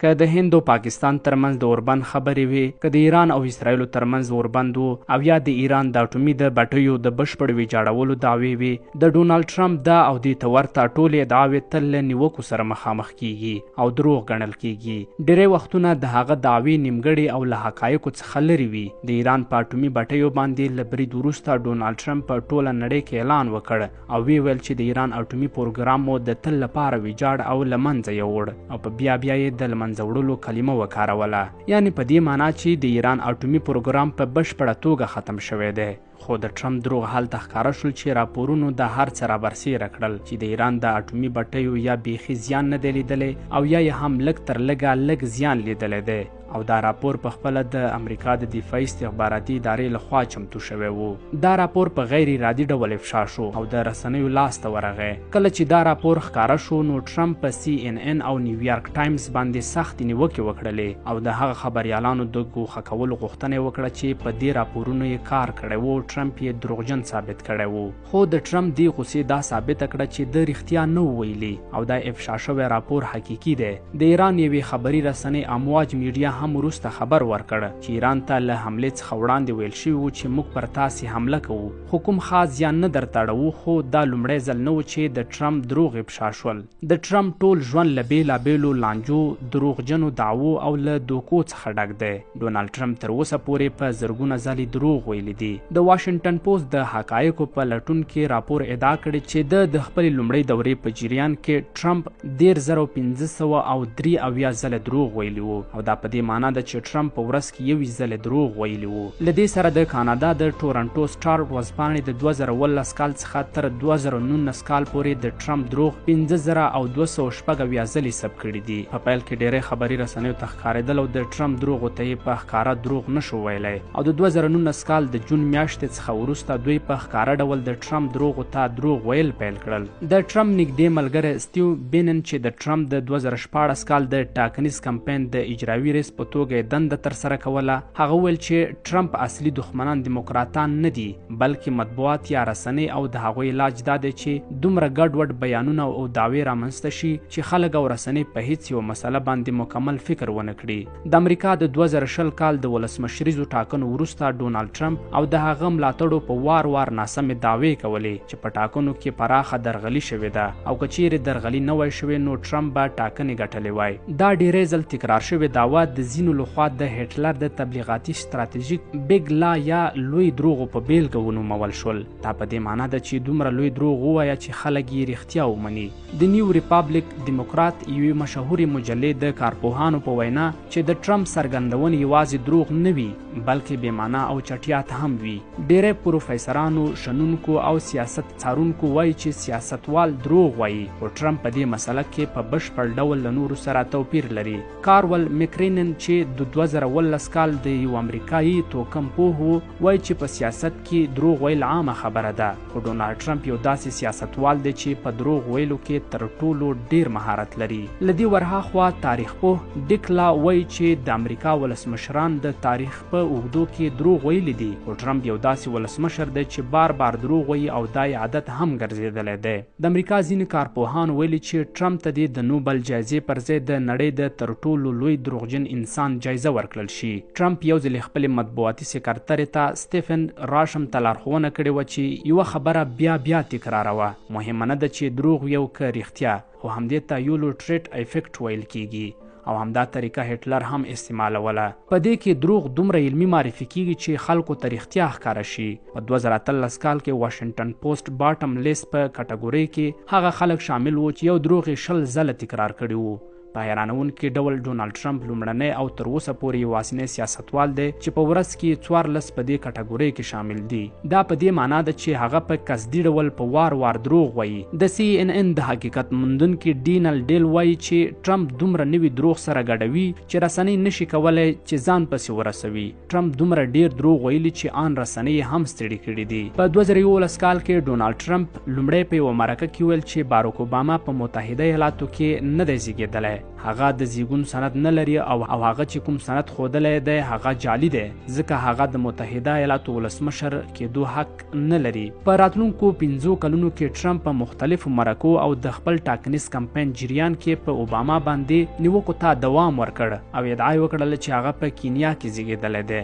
که د هند او پاکستان ترمنځ د اوربند خبرې وي، که د ایران او اسرائیلو ترمنځ اوربند و، او یا د ایران د اټومي د بټیو د بشپړ ویجاړولو دعوې وي، د ډونالډ ټرمپ دا او دې ته ورته ټولې ادعاوې تل له نیوکو سره مخامخ کیږي او دروغ ګڼل کیږي. ډېری وختونه د هغه دعوې نیمګړې او له حقایقو څخه لرې وي. د ایران په اټومي بټیو باندې له برید وروسته ډونالډ ټرمپ په ټوله نړۍ کې اعلان وکړ او ویل چې د ایران اټومي پروګرام مو د تل لپاره ویجاړ او له منځه یوړ، او په بیا یې د له منځه وړلو کلمه وکاروله، یعنی په دې معنی چې د ایران اټومي پروګرام په بشپړه توګه ختم شوی دی. خو د ټرمپ دروغ هلته ښکاره شول چې راپورونو د هر څه رابرسېره کړل چې د ایران د اټومي بټیو یا بیخي زیان نه دی لیدلی او یا یې هم لږ تر لږه لږ زیان لیدلی دی، او دا راپور په خپله د امریکا د دفاعي استخباراتي ادارې لخوا چمتو شوی و. دا راپور په غیر ارادي ډول افشا شو او د رسنیو لاس ته ورغی. کله چې دا راپور ښکاره شو نو ټرمپ په CNN او نیویارک ټایمز باندې سختې نیوکې وکړلې او د هغه خبریالانو د ګوښه کولو غوښتنه یې وکړه چې په دې راپورونو یې کار کړی و، ټرمپ یې دروغجن ثابت کړی و. خو د ټرمپ دې غوسې دا ثابته کړه چې د رښتیا نه ویلي او دا افشا شوی راپور حقیقي دی. د ایران یوې خبري رسنۍ امواج میډیا هم وروسته خبر ورکړ چې ایران ته له حملې څخه وړاندې ویل شوي و چې موږ پر تاسې حمله کوو، خو کوم خاص زیان نه درته اړوو. خو دا لومړی ځل نه و چې د ټرمپ دروغ افشا شول. د ټرمپ ټول ژوند له بېلابېلو لانجو، دروغجنو دعوو او له دوکو څخه ډک دی. ډونالډ ټرمپ تر اوسه پورې په زرګونه ځلې دروغ ویلي دي. د واشنګټن پوسټ د حقایقو په لټون کې راپور ادعا کړې چې د خپلې لومړۍ دورې په جریان کې ټرمپ 10583 ځله دروغ ویلي وو، او دا په دې معنی ده چې ټرمپ په ورځ کې 21 ځله دروغ ویلي وو. له دې سره د کانادا د ټورنټو سټار ورځپاڼې د 2018 کال څخه تر 2019 کال پورې د ټرمپ دروغ 15276 ځلې ثبت کړي دي. په پیل کې ډېری خبري رسنیو ته ښکارېدل او د ټرمپ دروغو ته یې په ښکاره دروغ نشو ویلی، او د 2019 کال د جون میاشتې څخه وروسته دوی په ښکاره ډول د ټرمپ دروغو ته دروغ ویل پیل کړل. د ټرمپ نږدې ملګری سټیو بینن چې د ټرمپ د 2014 کال د ټاکنیز کمپاین د اجرایوي رئیس په توګه دنده ترسره کوله، هغه ویل چې ټرمپ اصلي دښمنان دیموکراتان نه دي بلکې مطبوعات یا رسنۍ، او د هغوی علاج دا دی چې دومره ګډوډ بیانونه او دعوې رامنځته شي چې خلک او رسنۍ په هیڅ یوه مسله باندې مکمل فکر ونه کړي. د امریکا د 2020 کال د ولسمشریزو ټاکنو وروسته ډونالډ ټرمپ او د هغه ملاتړو په وار ناسمې دعوې کولې چې په ټاکنو کې پراخه درغلي شوې ده، او که چیرې درغلي نه وای شوې نو ټرمپ به ټاکنې ګټلې وای. دا ډیری ځل تکرار شوې دعوه د ځینو لخوا د هټلر د تبلیغاتي ستراتیژیک بیګ لا یا لوی دروغو په بیلګه ونومول شول. دا په دې معنی ده چې دومره لوی دروغ ووایه چې خلک یې رښتیا ومني. د نیو ریپابلیک ډیموکرات یوې مشهورې مجلې د کارپوهانو په وینا چې د ټرمپ څرګندونې یوازې دروغ نه وي بلکې بې معنی او چټیات هم وي. ډیری پروفیسرانو، شنونکو او سیاست څارونکو وایي چې سیاستوال دروغ وایي، خو ټرمپ په دې مسله کې په بشپړ ډول له نورو سره توپیر لري. کارول مکرینن چې د 2018 کال د یو امریکایي توکم پوه وایي چې په سیاست کې دروغ ویل عامه خبره ده، خو ډونالډ ټرمپ یو داسې سیاستوال دی چې په دروغ ویلو کې تر ټولو ډیر مهارت لري. له دې ورهاخوا تاریخ پوه ډیکلا وایي چې د امریکا ولسمشران د تاریخ په اوږدو کې دروغ ویلي دي، خو ټرمپ یو داسې ولسمشر دی چې بار دروغ وایي او دا عادت هم ګرځېدلی دی. د امریکا ځینې کارپوهان ویلي چې ټرمپ ته د نوبل جایزې پر ځای د نړۍ د تر ټولو لوی دروغجن انسان جایزه ورکړل شي. ټرمپ یو ځل خپل مطبوعاتي سکرټرې ته سټیفن راشم ته لارښوونه کړې وه چې یوه خبره بیا تکراروه، مهمه نه ده چې دروغ وي او که رښتیا، خو همدې ته یولو ټریټ افیکټ ویل کیږي، او همدا طریقه هټلر هم استعمالوله. په دې کې دروغ دومره علمي معرفي کیږي چې خلکو ته رښتیا ښکاره شي. په 2013 کال کې واشنګټن پوسټ باټم لیست په کټګورۍ کې هغه خلک شامل وو چې یو دروغ یې 20 ځله تکرار کړي وو. په حیرانونکي ډول ډونالډ ټرمپ لومړنی او تر اوسه پورې یوازینی سیاستوال دی چې په ورځ کې 14 په دې کټګورۍ کې شامل دي. دا په دې معنی ده چې هغه په قصدي ډول په وار دروغ وایي. د CNN د حقیقت موندونکي ډینل ډیل وایي چې ټرمپ دومره نوي دروغ سره ګډوي چې رسنۍ نشي کولی چې ځان پسې ورسوي. ټرمپ دومره ډیر دروغ ویلي چې ان رسنۍ هم ستړي کړي دي. په 2011 کال کې ډونالډ ټرمپ لومړی په یوه مرکه کې ویل چې باراک اوباما په متحده ایالاتو کې نه دی زیږېدلی، هغه د زیږون سند نه لري او هغه چې کوم سند ښودلی دی هغه جعلي دی، ځکه هغه د متحده ایالاتو ولسمشر کېدو حق نه لري. په راتلونکو 5 کلونو کې ټرمپ په مختلفو مرکو او د خپل ټاکنیز کمپاین جریان کې په اوباما باندې نیوکو ته دوام ورکړ او ادعا یې وکړله چې هغه په کینیا کې زیږېدلی دی،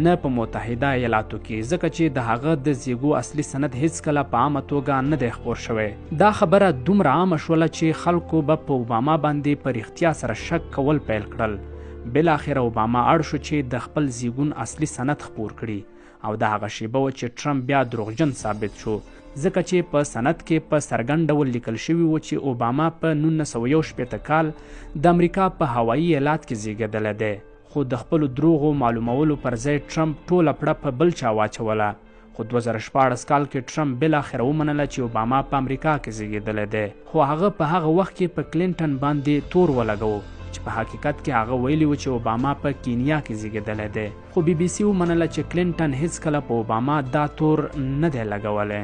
نه په متحده ایالاتو کې، ځکه چې د هغه د زیږو اصلي سند هیڅکله په عامه توګه نه دی خپور شوی. دا خبره دومره عامه شوله چې خلکو به په اوباما باندې په رښتیا سره شک کول پیل کړل. بالاخره اوباما اړ شو چې د خپل زیږون اصلي سند خپور کړي او د هغه شیبه وه چې ټرمپ بیا دروغجن ثابت شو، ځکه چې په سند کې په څرګند ډول لیکل شوي و چې اوباما په 1961 کال د امریکا په هوایي ایالات کې زیږېدلی دی. خو د خپلو دروغو معلومولو پر ځای ټرمپ ټوله پړه په بل چا واچوله. خو 2014 کال کې ټرمپ بالاخره ومنله چې اوباما په امریکا کې زیږېدلی دی، خو هغه په هغه وخت کې په کلینټن باندې تور ولګو چې په حقیقت کې هغه ویلي و چې اوباما په کینیا کې زیږېدلی دی. خو BBC ومنله چې کلینټن هیڅکله په اوباما دا تور نه دی لګولی.